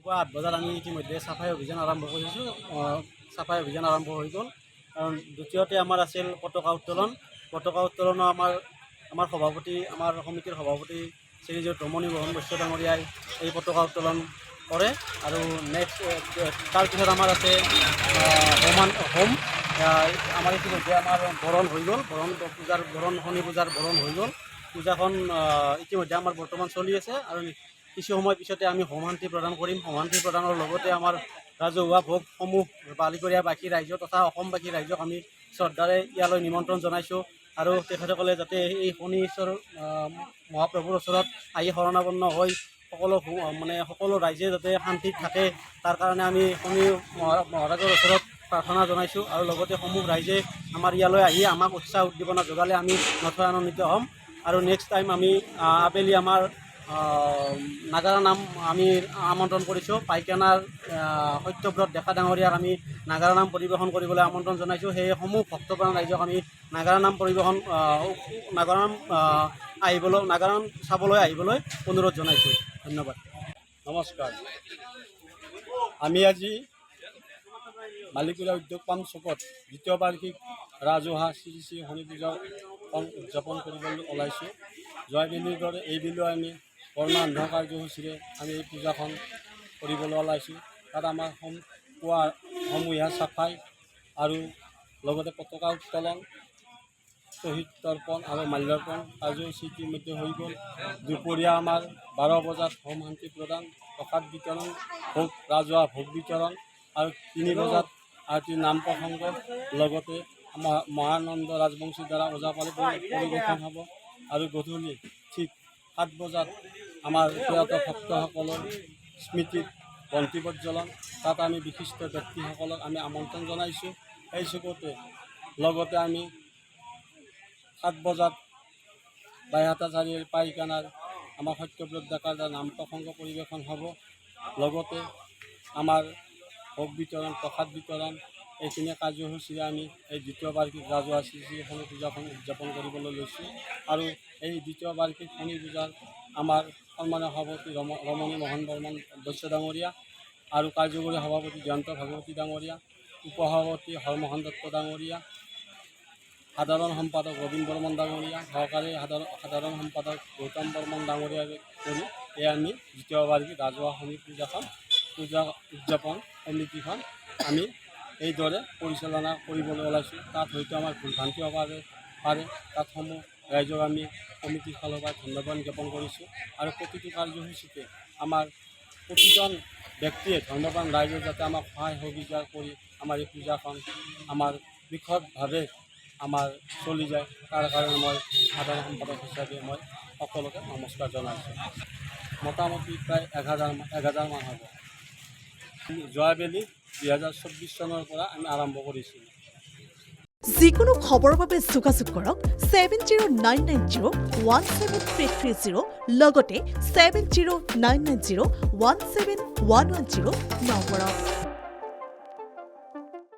পুৱা 8 বজাত আমি ইতিমধ্যে চাফাই অভিযান আৰম্ভ কৰিছোঁ। চাফাই অভিযান আৰম্ভ হৈ গ'ল। কাৰণ দ্বিতীয়তে আমাৰ আছিল পতাকা উত্তোলন। পতাকা উত্তোলনো আমাৰ সভাপতি, আমাৰ সমিতিৰ সভাপতি শ্ৰীযুত ৰমণী মোহন বৈশ্য ডাঙৰীয়াই এই পতাকা উত্তোলন কৰে। আৰু নেক্সট তাৰপিছত আমাৰ আছে হোম। আমাৰ ইতিমধ্যে আমাৰ বৰণ হৈ গ'ল। শনি পূজাৰ বৰণ হৈ গ'ল। পূজাখন ইতিমধ্যে আমাৰ বৰ্তমান চলি আছে আৰু কিছু সময় পিছতে আমি হোম শান্তি প্ৰদান কৰিম। হোম শান্তি প্ৰদানৰ লগতে আমাৰ ৰাজহুৱা ভোগসমূহ বালিকৰীয়া বাসী ৰাইজ তথা অসমবাসী ৰাইজক আমি শ্ৰদ্ধাৰে ইয়ালৈ নিমন্ত্ৰণ জনাইছোঁ। আৰু তেখেতসকলে যাতে এই শনি ঈশ্বৰ মহাপ্ৰভুৰ ওচৰত আহি শৰণাপন্ন হৈ সকলো ৰাইজে যাতে শান্তিত থাকে, তাৰ কাৰণে আমি শনি মহাৰাজৰ ওচৰত প্ৰাৰ্থনা জনাইছোঁ। আৰু লগতে সমূহ ৰাইজে আমাৰ ইয়ালৈ আহি আমাক উৎসাহ উদ্দীপনা যোগালে আমি নথৈ আনন্দিত হ'ম। আৰু নেক্সট টাইম আমি আবেলি আমাৰ নাগাৰা নাম আমি আমন্ত্ৰণ কৰিছোঁ। পাইকানাৰ সত্যব্ৰত ডেকা ডাঙৰীয়াক আমি নাগাৰা নাম পৰিৱেশন কৰিবলৈ আমন্ত্ৰণ জনাইছোঁ। সেই সমূহ ভক্তপ্ৰাণ ৰাইজক আমি নাগাৰা নাম চাবলৈ আহিবলৈ অনুৰোধ জনাইছোঁ। ধন্যবাদ। নমস্কাৰ। আমি আজি বালিকুৰা উদ্যোগ পাম চুকত দ্বিতীয় বাৰ্ষিক ৰাজহুৱা শ্ৰী শ্ৰী শনি পূজা উদযাপন কৰিবলৈ ওলাইছোঁ। যোৱাবেলিৰ দৰে এইবেলিও আমি বৰ্ণান্ধ কাৰ্যসূচীৰে আমি এই পূজাখন কৰিবলৈ ওলাইছোঁ। তাত আমাৰ পুৱা সমূহীয়া চাফাই আৰু লগতে পতাকা উত্তোলন, শ্বহীদ তৰ্পণ আৰু মাল্যাৰ্পণ কাৰ্যসূচী ইতিমধ্যে হৈ গ'ল। দুপৰীয়া আমাৰ 12 বজাত হোম শান্তি প্ৰদান, প্ৰসাদ বিতৰণ, ৰাজহুৱা ভোগ বিতৰণ আৰু 3 বজাত আৰতিৰ নাম প্ৰসংগ, লগতে মহানন্দ ৰাজবংশীৰ দ্বাৰা ওজাপালি পৰিৱেশন হ'ব। আৰু গধূলি ঠিক 7 বজাত আমাৰ প্ৰয়াত ভক্তসকলৰ স্মৃতিত বন্তি প্ৰজ্বলন। তাত আমি বিশিষ্ট ব্যক্তিসকলক আমি আমন্ত্ৰণ জনাইছোঁ। এই চুকতে লগতে আমি 7 বজাত বাইহাটা চাৰিআলিৰ পাইকানাৰ আমাৰ সত্যব্ৰত ডেকাৰ নাম প্ৰসংগ পৰিৱেশন হ'ব। লগতে আমাৰ ভোগ বিতৰণ, প্ৰসাদ বিতৰণ এইখিনি কাৰ্যসূচীৰে আমি এই দ্বিতীয় বাৰ্ষিক ৰাজহুৱা শ্ৰী শ্ৰী শনি পূজাখন উদযাপন কৰিবলৈ লৈছোঁ। আৰু এই দ্বিতীয় বাৰ্ষিক শনি পূজাৰ আমাৰ সন্মানীয় সভাপতি ৰমণী মোহন বৰ্মন বৈশ্য ডাঙৰীয়া আৰু কাৰ্যকৰী সভাপতি জয়ন্ত ভাগৱতী ডাঙৰীয়া, উপসভাপতি হৰমোহন দত্ত ডাঙৰীয়া, সাধাৰণ সম্পাদক ৰবীন বৰ্মন ডাঙৰীয়া, সহকাৰী সাধাৰণ সম্পাদক গৌতম বৰ্মন ডাঙৰীয়াক কৰি আমি দ্বিতীয় বাৰ্ষিক ৰাজহুৱা শনি পূজা উদযাপন সমিতিখন আমি এইদৰে পৰিচালনা কৰিবলৈ ওলাইছোঁ। তাত হয়তো আমাৰ ভুলভ্ৰান্তি হ'ব পাৰে, তাত সমূহ ৰাইজক আমি সমিতিৰ ফালৰ পৰা ধন্যবাদ জ্ঞাপন কৰিছোঁ। আৰু প্ৰতিটো কাৰ্যসূচীতে আমাৰ প্ৰতিজন ব্যক্তিয়ে ধৰ্মপ্ৰাণ ৰাইজে যাতে আমাক সহায় সহযোগিতা কৰি আমাৰ এই পূজাখন আমাৰ বিশদভাৱে আমাৰ চলি যায়, তাৰ কাৰণে মই সাধাৰণ সম্পাদক হিচাপে মই সকলোকে নমস্কাৰ জনাইছোঁ। মোটামুটি প্ৰায় 1000 মান হ'ব। যোৱাবেলি 2024 চনৰ পৰা আমি আৰম্ভ কৰিছিলোঁ। যিকোনো খবৰৰ বাবে যোগাযোগ কৰক 7099017330 লগতে 7099017110 নম্বৰত।